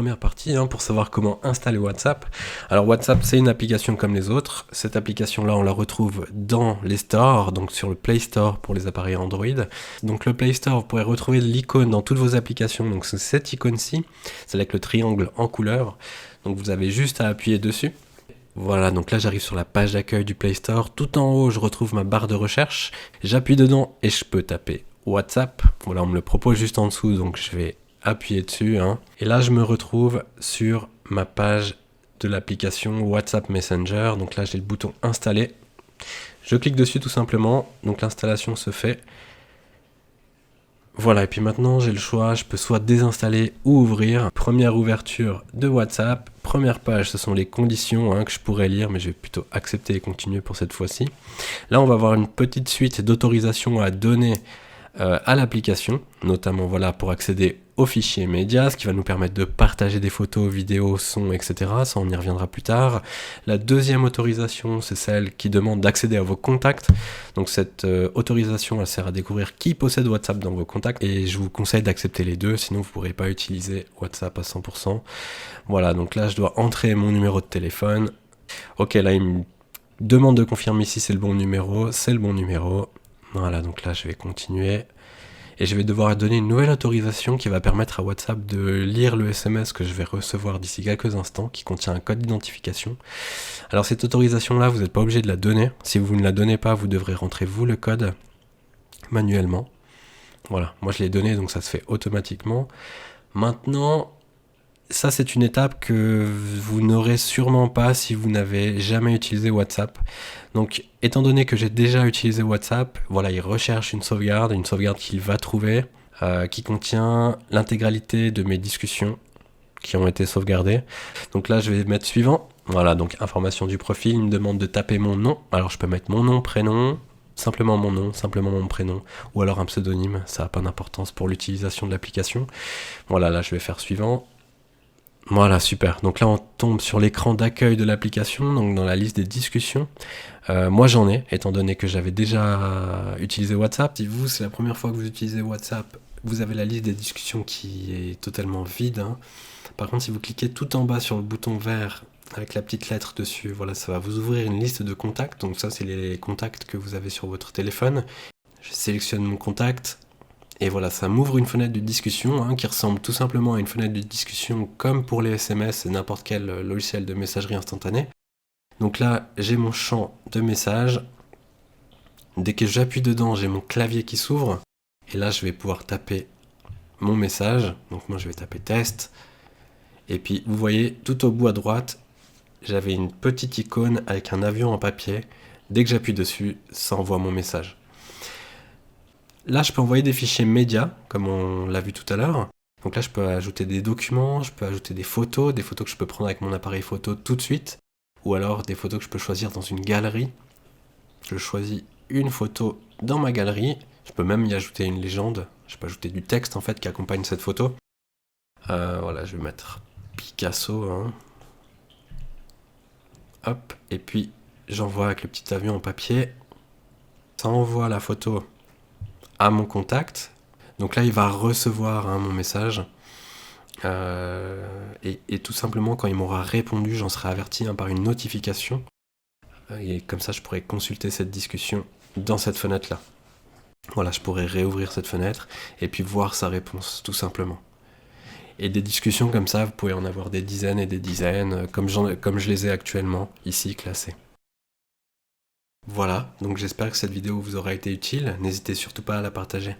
première partie pour savoir comment installer WhatsApp. Alors WhatsApp, c'est une application comme les autres. Cette application-là, on la retrouve dans les stores, donc sur le Play Store pour les appareils Android. Donc le Play Store, vous pourrez retrouver l'icône dans toutes vos applications. Donc c'est cette icône-ci, c'est avec le triangle en couleur. Donc vous avez juste à appuyer dessus. Voilà, donc là j'arrive sur la page d'accueil du Play Store. Tout en haut, je retrouve ma barre de recherche. J'appuie dedans et je peux taper WhatsApp. Voilà, on me le propose juste en dessous, donc je vais appuyer dessus. Et là, je me retrouve sur ma page de l'application WhatsApp Messenger. Donc là, j'ai le bouton installer. Je clique dessus tout simplement. Donc l'installation se fait. Voilà, et puis maintenant j'ai le choix, je peux soit désinstaller ou ouvrir. Première ouverture de WhatsApp, première page, ce sont les conditions que je pourrais lire, mais je vais plutôt accepter et continuer pour cette fois-ci. Là on va avoir une petite suite d'autorisations à donner à l'application, notamment voilà pour accéder aux fichiers médias, ce qui va nous permettre de partager des photos, vidéos, sons, etc. Ça on y reviendra plus tard. La deuxième autorisation, c'est celle qui demande d'accéder à vos contacts. Donc cette autorisation, elle sert à découvrir qui possède WhatsApp dans vos contacts. Et je vous conseille d'accepter les deux, sinon vous ne pourrez pas utiliser WhatsApp à 100%. Voilà, donc là je dois entrer mon numéro de téléphone. Ok, là il me demande de confirmer si c'est le bon numéro. C'est le bon numéro. Voilà, donc là je vais continuer. Et je vais devoir donner une nouvelle autorisation qui va permettre à WhatsApp de lire le SMS que je vais recevoir d'ici quelques instants, qui contient un code d'identification. Alors cette autorisation-là, vous n'êtes pas obligé de la donner. Si vous ne la donnez pas, vous devrez rentrer vous le code manuellement. Voilà, moi je l'ai donné, donc ça se fait automatiquement. Maintenant, ça c'est une étape que vous n'aurez sûrement pas si vous n'avez jamais utilisé WhatsApp. Donc étant donné que j'ai déjà utilisé WhatsApp, voilà, il recherche une sauvegarde qu'il va trouver, qui contient l'intégralité de mes discussions qui ont été sauvegardées. Donc là je vais mettre suivant. Voilà, donc information du profil, il me demande de taper mon nom. Alors je peux mettre mon nom, prénom, simplement mon nom, simplement mon prénom, ou alors un pseudonyme, ça n'a pas d'importance pour l'utilisation de l'application. Voilà, là je vais faire suivant. Voilà, super. Donc là, on tombe sur l'écran d'accueil de l'application, donc dans la liste des discussions. Moi, j'en ai, étant donné que j'avais déjà utilisé WhatsApp. Si vous, c'est la première fois que vous utilisez WhatsApp, vous avez la liste des discussions qui est totalement vide. Par contre, si vous cliquez tout en bas sur le bouton vert avec la petite lettre dessus, voilà, ça va vous ouvrir une liste de contacts. Donc ça, c'est les contacts que vous avez sur votre téléphone. Je sélectionne mon contact. Et voilà, ça m'ouvre une fenêtre de discussion qui ressemble tout simplement à une fenêtre de discussion comme pour les SMS et n'importe quel logiciel de messagerie instantanée. Donc là, j'ai mon champ de messages. Dès que j'appuie dedans, j'ai mon clavier qui s'ouvre. Et là, je vais pouvoir taper mon message. Donc moi, je vais taper test. Et puis, vous voyez, tout au bout à droite, j'avais une petite icône avec un avion en papier. Dès que j'appuie dessus, ça envoie mon message. Là, je peux envoyer des fichiers médias, comme on l'a vu tout à l'heure. Donc là, je peux ajouter des documents, je peux ajouter des photos que je peux prendre avec mon appareil photo tout de suite, ou alors des photos que je peux choisir dans une galerie. Je choisis une photo dans ma galerie, je peux même y ajouter une légende, je peux ajouter du texte en fait qui accompagne cette photo. Voilà, je vais mettre Picasso. Hop, et puis j'envoie avec le petit avion en papier. Ça envoie la photo à mon contact. Donc là, il va recevoir mon message. Et tout simplement, quand il m'aura répondu, j'en serai averti par une notification. Et comme ça, je pourrai consulter cette discussion dans cette fenêtre-là. Voilà, je pourrais réouvrir cette fenêtre et puis voir sa réponse, tout simplement. Et des discussions comme ça, vous pouvez en avoir des dizaines et des dizaines, comme je les ai actuellement, ici, classées. Voilà, donc j'espère que cette vidéo vous aura été utile. N'hésitez surtout pas à la partager.